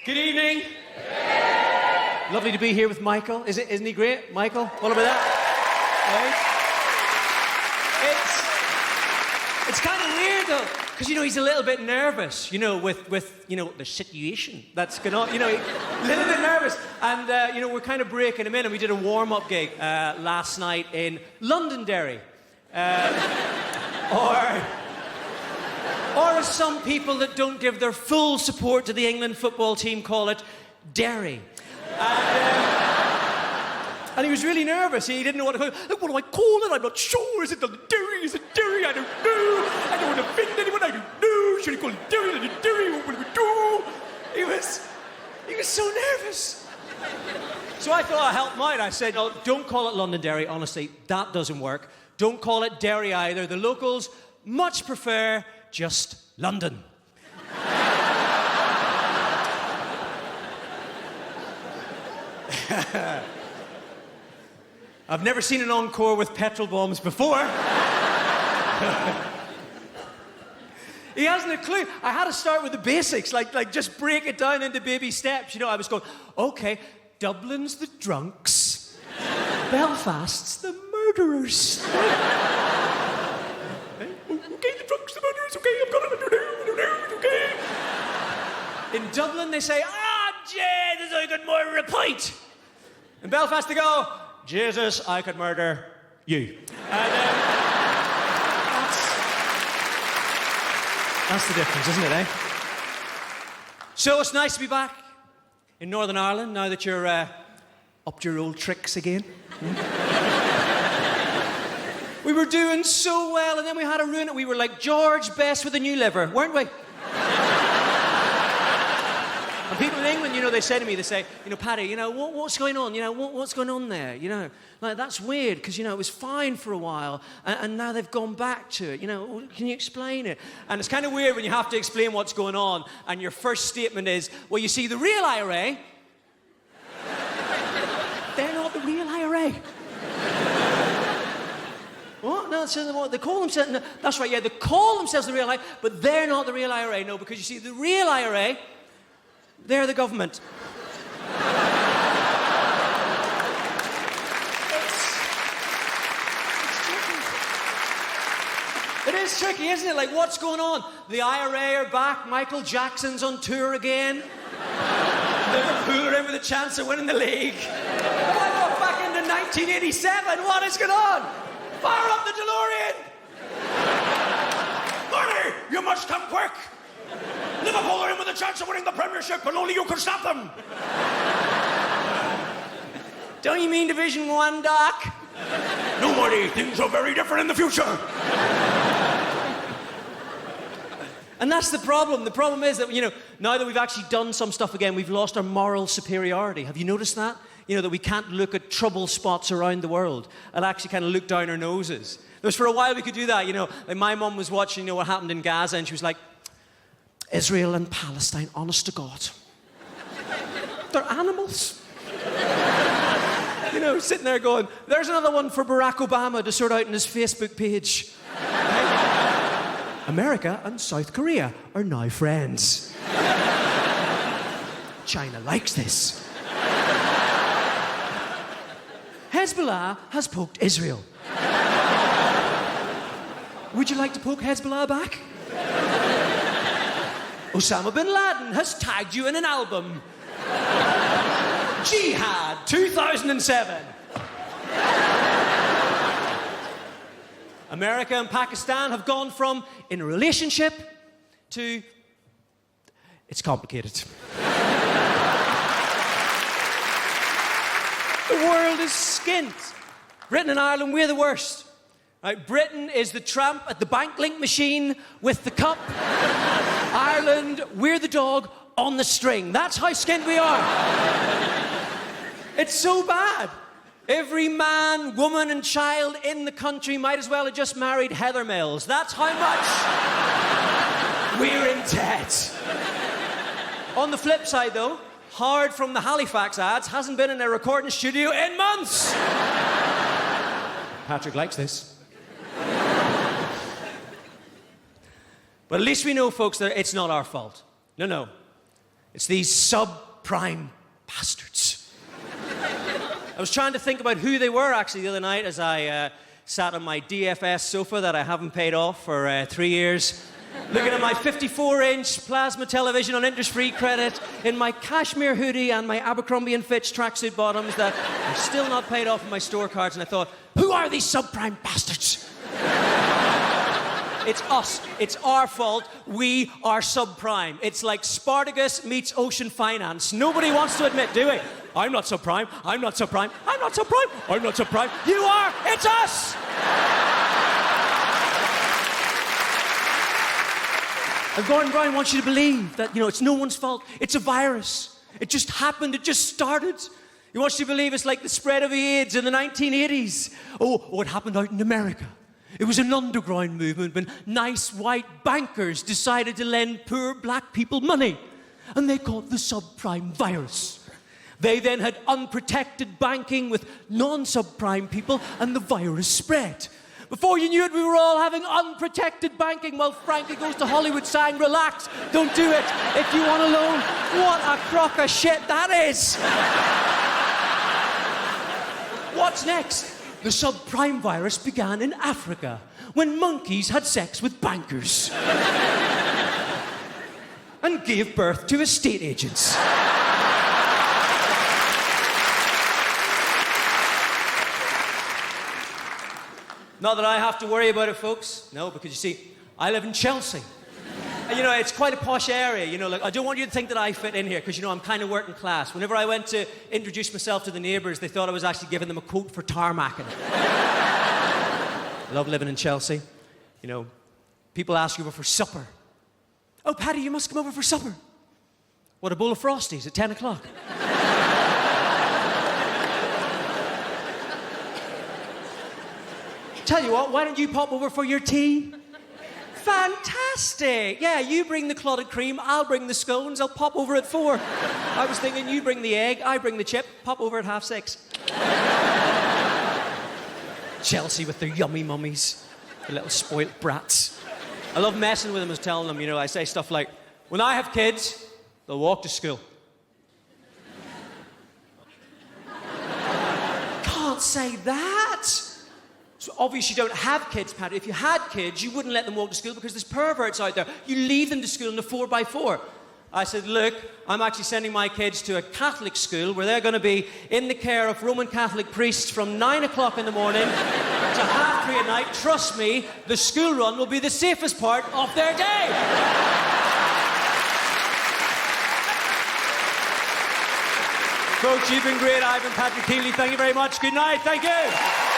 Good evening. Lovely to be here with Michael. Isn't he great, Michael? What about that? Right? It's kind of weird though, because he's a little bit nervous, with the situation that's going on. A little bit nervous, and we're kind of breaking him in, and we did a warm-up gig last night in Londonderry, or as some people that don't give their full support to the England football team call it, Derry. And he was really nervous. He didn't know what to call it. What do I call it? I'm not sure. Is it Derry? Is it Derry? I don't know. I don't want to offend anyone. I don't know. Should I call it Derry? Is it Derry? What will we do? He was so nervous. So I thought I'd help him out. I said, oh, don't call it Londonderry. Honestly, that doesn't work. Don't call it Derry either. The locals much prefer just London. I've never seen an encore with petrol bombs before. He hasn't a clue. I had to start with the basics, like just break it down into baby steps. I was going, okay, Dublin's the drunks, Belfast's the murderers. Okay, the drunks, the murderers, okay, I've got it, okay. In Dublin, they say, Jesus, I could murder a pint. In Belfast, they go, Jesus, I could murder you. And that's the difference, isn't it, eh? So it's nice to be back in Northern Ireland now that you're up to your old tricks again. We were doing so well, and then we had to ruin it. We were like George Best with a new liver, weren't we? And people in England, they say to me, they say, Paddy, what's going on? What's going on there? Like, that's weird, because, it was fine for a while, and now they've gone back to it. Can you explain it? And it's kind of weird when you have to explain what's going on, and your first statement is, well, you see, the real IRA, they're not the real IRA. What? No, so they call themselves... No, that's right, yeah, they call themselves the real IRA, but they're not the real IRA. No, because, you see, the real IRA... they're the government. It is tricky, isn't it? Like, what's going on? The IRA are back. Michael Jackson's on tour again. Liverpool are in with a chance of winning the league. Why not back into 1987? What is going on? Fire up the DeLorean! Marty, you must come quick! Liverpool are in with a chance of winning the Premiership, but only you can stop them. Don't you mean Division 1, Doc? No, Marty, things are very different in the future. And that's the problem. The problem is that, now that we've actually done some stuff again, we've lost our moral superiority. Have you noticed that? That we can't look at trouble spots around the world and actually kind of look down our noses. There was for a while we could do that, like my mum was watching, what happened in Gaza, and she was like, Israel and Palestine, honest to God. They're animals. Sitting there going, there's another one for Barack Obama to sort out in his Facebook page. America and South Korea are now friends. China likes this. Hezbollah has poked Israel. Would you like to poke Hezbollah back? Osama bin Laden has tagged you in an album. Jihad 2007. America and Pakistan have gone from in a relationship to it's complicated. The world is skint. Britain and Ireland, we're the worst. Right, Britain is the tramp at the bank link machine with the cup. Ireland, we're the dog on the string. That's how skint we are. It's so bad. Every man, woman and child in the country might as well have just married Heather Mills. That's how much we're in debt. On the flip side, though, Hard from the Halifax ads hasn't been in a recording studio in months. Patrick likes this. But at least we know, folks, that it's not our fault. No. It's these subprime bastards. I was trying to think about who they were, actually, the other night as I sat on my DFS sofa that I haven't paid off for 3 years, looking at my 54-inch plasma television on interest-free credit, in my cashmere hoodie and my Abercrombie & Fitch tracksuit bottoms that are still not paid off in my store cards, and I thought, who are these subprime bastards? It's us. It's our fault. We are subprime. It's like Spartacus meets Ocean Finance. Nobody wants to admit, do we? I'm not subprime. I'm not subprime. I'm not subprime. I'm not subprime. You are. It's us. And Gordon Brown wants you to believe that, it's no one's fault. It's a virus. It just happened. It just started. He wants you to believe it's like the spread of AIDS in the 1980s. Oh, it happened out in America. It was an underground movement when nice white bankers decided to lend poor black people money. And they caught the subprime virus. They then had unprotected banking with non-subprime people, and the virus spread. Before you knew it, we were all having unprotected banking while Frankie Goes to Hollywood sang, relax, don't do it if you want a loan. What a crock of shit that is. What's next? The subprime virus began in Africa when monkeys had sex with bankers and gave birth to estate agents. Not that I have to worry about it, folks. No, because you see, I live in Chelsea. And, it's quite a posh area, I don't want you to think that I fit in here, because, I'm kind of working class. Whenever I went to introduce myself to the neighbours, they thought I was actually giving them a quote for tarmacking. I love living in Chelsea. People ask you over for supper. Oh, Paddy, you must come over for supper. What, a bowl of Frosties at 10 o'clock? Tell you what, why don't you pop over for your tea? Fantastic! Yeah, you bring the clotted cream, I'll bring the scones, I'll pop over at 4. I was thinking you bring the egg, I bring the chip, pop over at 6:30. Chelsea with their yummy mummies, the little spoilt brats. I love messing with them and telling them, I say stuff like, when I have kids, they'll walk to school. Can't say that! So obviously you don't have kids, Paddy. If you had kids, you wouldn't let them walk to school because there's perverts out there. You leave them to school in a 4x4. I said, look, I'm actually sending my kids to a Catholic school where they're going to be in the care of Roman Catholic priests from 9 o'clock in the morning to 3:30 at night. Trust me, the school run will be the safest part of their day. Folks, you've been great. I've been Patrick Kielty. Thank you very much. Good night. Thank you.